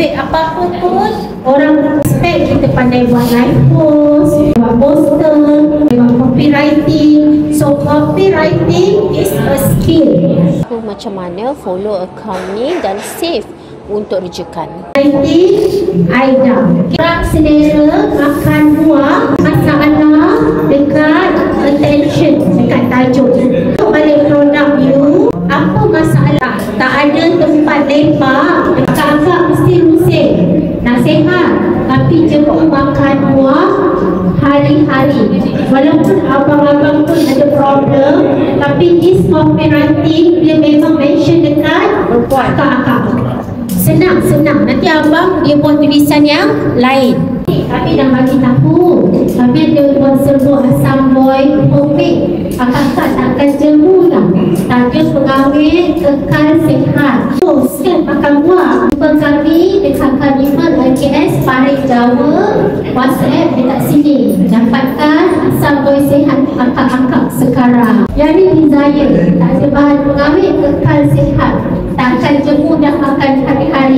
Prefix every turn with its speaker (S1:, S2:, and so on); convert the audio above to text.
S1: duit apa-apa pun orang expect kita pandai buat live post, buat poster, buat copywriting. So copywriting is a skill.
S2: Macam mana follow account ni dan save untuk rujukan.
S1: Aida. Orang selera makan buah, masalah dekat attention, dekat tajuk. Balik produk you, apa masalah? Tak ada tempat lepak, kakak mesti rusik. Nasihat, tapi jemput makan buah hari-hari. Walaupun abang-abang pun ada problem, tapi this copywriting dia memang mention dekat akak-akak. Senang. Nanti abang dia buat tulisan yang lain. Kami dah bagi tahu. Kami ada buat sebuah asam boy homemade. Kakak takkan jemu lah. Tajuk pengawet kekal sihat. Siap makan buah. Jumpa kami dekat Carnival IKS Parit Jawa. WhatsApp dekat sini. Dapatkan asam boy sihat kakak-kakak sekarang. Jadi desire. Tak ada bahan pengawet kekal sihat. Takkan jemu dah makan hari-hari.